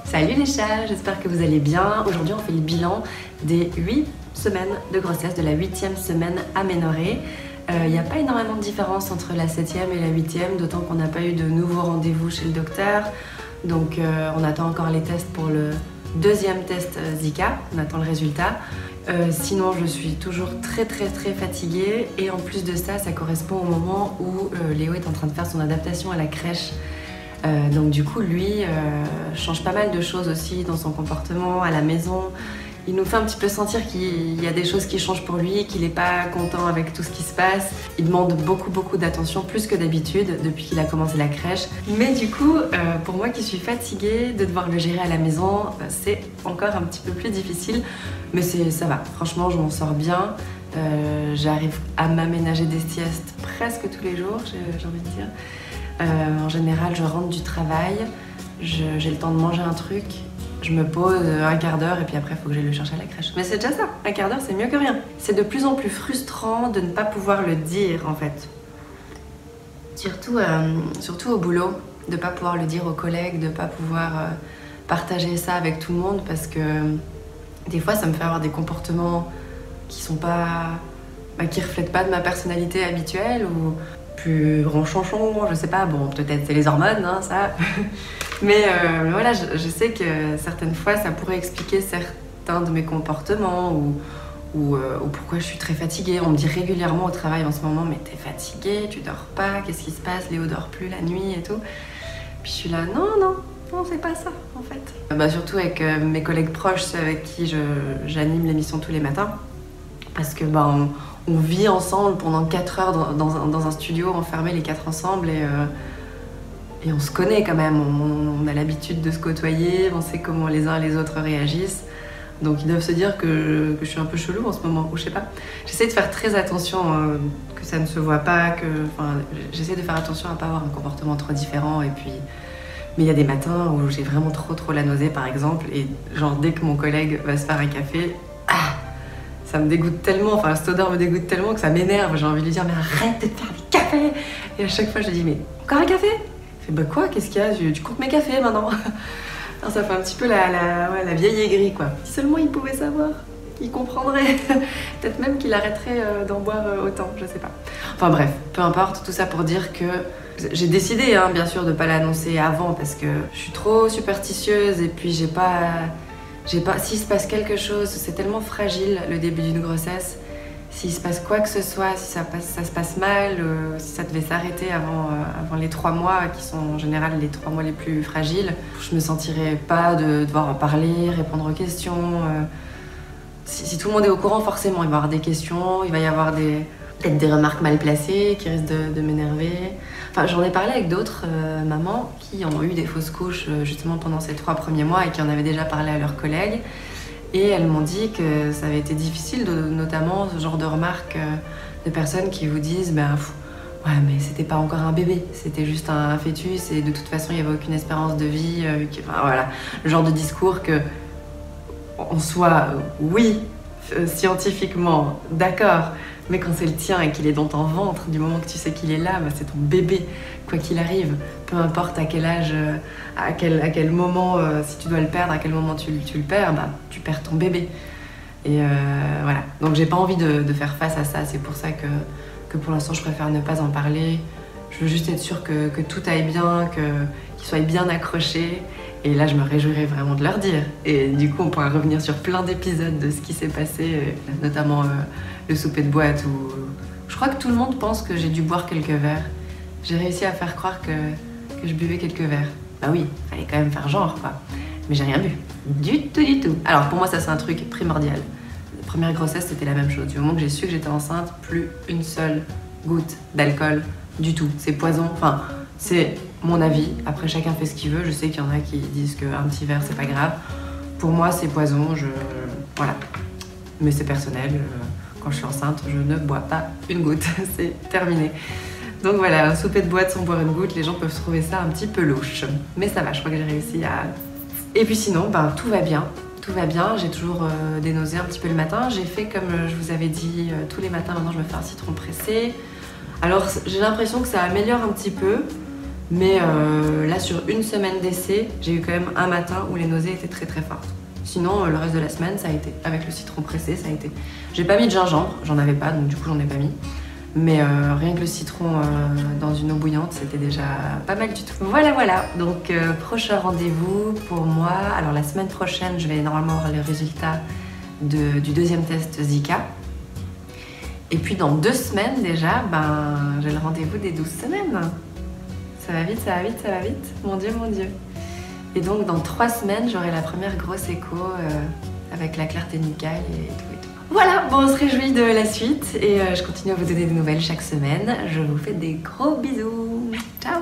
Salut les chats, j'espère que vous allez bien. Aujourd'hui on fait le bilan des 8 semaines de grossesse, de la 8e semaine aménorrhée. Il n'y a pas énormément de différence entre la 7e et la 8e, d'autant qu'on n'a pas eu de nouveaux rendez-vous chez le docteur. Donc on attend encore les tests pour le deuxième test Zika, on attend le résultat. Sinon je suis toujours très fatiguée et en plus de ça, ça correspond au moment où Léo est en train de faire son adaptation à la crèche. Donc du coup lui change pas mal de choses aussi dans son comportement à la maison. Il nous fait un petit peu sentir qu'il y a des choses qui changent pour lui, qu'il n'est pas content avec tout ce qui se passe. Il demande beaucoup d'attention, plus que d'habitude, depuis qu'il a commencé la crèche. Mais du coup, pour moi qui suis fatiguée de devoir le gérer à la maison, c'est encore un petit peu plus difficile. Mais ça va, franchement, je m'en sors bien. J'arrive à m'aménager des siestes presque tous les jours, j'ai envie de dire. En général, je rentre du travail, j'ai le temps de manger un truc, je me pose un quart d'heure et puis après il faut que j'aille le chercher à la crèche. Mais c'est déjà ça, un quart d'heure c'est mieux que rien. C'est de plus en plus frustrant de ne pas pouvoir le dire en fait. Surtout au boulot, de ne pas pouvoir le dire aux collègues, de ne pas pouvoir partager ça avec tout le monde parce que des fois ça me fait avoir des comportements qui sont pas... qui reflètent pas de ma personnalité habituelle ou plus ronchonchon, je sais pas, bon peut-être c'est les hormones, hein, ça. Mais voilà, je sais que certaines fois ça pourrait expliquer certains de mes comportements ou pourquoi je suis très fatiguée. On me dit régulièrement au travail en ce moment, mais t'es fatiguée, tu dors pas, qu'est-ce qui se passe, Léo dort plus la nuit et tout. Puis je suis là, non, c'est pas ça en fait. Surtout avec mes collègues proches, ceux avec qui j'anime l'émission tous les matins, parce que on vit ensemble pendant 4 heures dans un studio, enfermés les 4 ensemble et on se connaît quand même, on a l'habitude de se côtoyer, on sait comment les uns et les autres réagissent. Donc ils doivent se dire que je suis un peu chelou en ce moment, ou je sais pas. J'essaie de faire très attention que ça ne se voit pas, j'essaie de faire attention à ne pas avoir un comportement trop différent. Et puis, mais il y a des matins où j'ai vraiment trop la nausée par exemple, et genre dès que mon collègue va se faire un café, ça me dégoûte tellement, enfin cette odeur me dégoûte tellement que ça m'énerve. J'ai envie de lui dire mais arrête de te faire des cafés. Et à chaque fois je lui dis mais encore un café? Il fait quoi, qu'est-ce qu'il y a, tu comptes mes cafés maintenant? Alors, ça fait un petit peu la vieille aigrie quoi. Si seulement il pouvait savoir, il comprendrait. Peut-être même qu'il arrêterait d'en boire autant, je sais pas. Enfin bref, peu importe, tout ça pour dire que j'ai décidé hein, bien sûr de pas l'annoncer avant parce que je suis trop superstitieuse et puis s'il se passe quelque chose, c'est tellement fragile le début d'une grossesse. S'il se passe quoi que ce soit, si ça se passe mal, si ça devait s'arrêter avant les 3 mois, qui sont en général les 3 mois les plus fragiles, je me sentirais pas de devoir en parler, répondre aux questions. Si tout le monde est au courant, forcément, il va y avoir des questions, il va y avoir peut-être des remarques mal placées qui risquent de m'énerver. Enfin, j'en ai parlé avec d'autres mamans qui ont eu des fausses couches justement pendant ces 3 premiers mois et qui en avaient déjà parlé à leurs collègues. Et elles m'ont dit que ça avait été difficile, notamment ce genre de remarques de personnes qui vous disent ouais mais c'était pas encore un bébé, c'était juste un fœtus et de toute façon il n'y avait aucune espérance de vie. Enfin, voilà, le genre de discours que en soi, oui, scientifiquement, d'accord, mais quand c'est le tien et qu'il est dans ton ventre, du moment que tu sais qu'il est là, c'est ton bébé, quoi qu'il arrive. Peu importe à quel âge, à quel moment, si tu dois le perdre, à quel moment tu le perds, tu perds ton bébé. Et voilà, donc j'ai pas envie de faire face à ça, c'est pour ça que pour l'instant je préfère ne pas en parler. Je veux juste être sûre que tout aille bien, qu'ils soient bien accrochés. Et là, je me réjouirais vraiment de leur dire. Et du coup, on pourra revenir sur plein d'épisodes de ce qui s'est passé, notamment le souper de boîte où je crois que tout le monde pense que j'ai dû boire quelques verres. J'ai réussi à faire croire que je buvais quelques verres. Bah oui, fallait quand même faire genre, quoi. Mais j'ai rien bu. Du tout. Alors pour moi, ça c'est un truc primordial. La première grossesse, c'était la même chose. Du moment que j'ai su que j'étais enceinte, plus une seule goutte d'alcool du tout. C'est poison. Enfin, c'est mon avis. Après, chacun fait ce qu'il veut. Je sais qu'il y en a qui disent qu'un petit verre, c'est pas grave. Pour moi, c'est poison. Voilà. Mais c'est personnel. Quand je suis enceinte, je ne bois pas une goutte. C'est terminé. Donc voilà, un souper de boîte sans boire une goutte, les gens peuvent trouver ça un petit peu louche. Mais ça va, je crois que j'ai réussi à... Et puis sinon, tout va bien. Tout va bien, j'ai toujours des nausées un petit peu le matin. J'ai fait comme je vous avais dit, tous les matins, maintenant je me fais un citron pressé. Alors j'ai l'impression que ça améliore un petit peu. Mais là, une semaine d'essai, j'ai eu quand même un matin où les nausées étaient très très fortes. Sinon, le reste de la semaine, ça a été. Avec le citron pressé, ça a été. J'ai pas mis de gingembre, j'en avais pas, donc du coup j'en ai pas mis. Mais rien que le citron dans une eau bouillante, c'était déjà pas mal du tout. Voilà, voilà. Donc prochain rendez-vous pour moi. Alors la semaine prochaine, je vais normalement avoir les résultats du deuxième test Zika. Et puis dans 2 semaines déjà, j'ai le rendez-vous des 12 semaines. Ça va vite, ça va vite, ça va vite. Mon Dieu, mon Dieu. Et donc dans 3 semaines, j'aurai la première grosse écho avec la clarté nucale et tout et tout. Voilà, bon, on se réjouit de la suite et je continue à vous donner des nouvelles chaque semaine. Je vous fais des gros bisous. Ciao!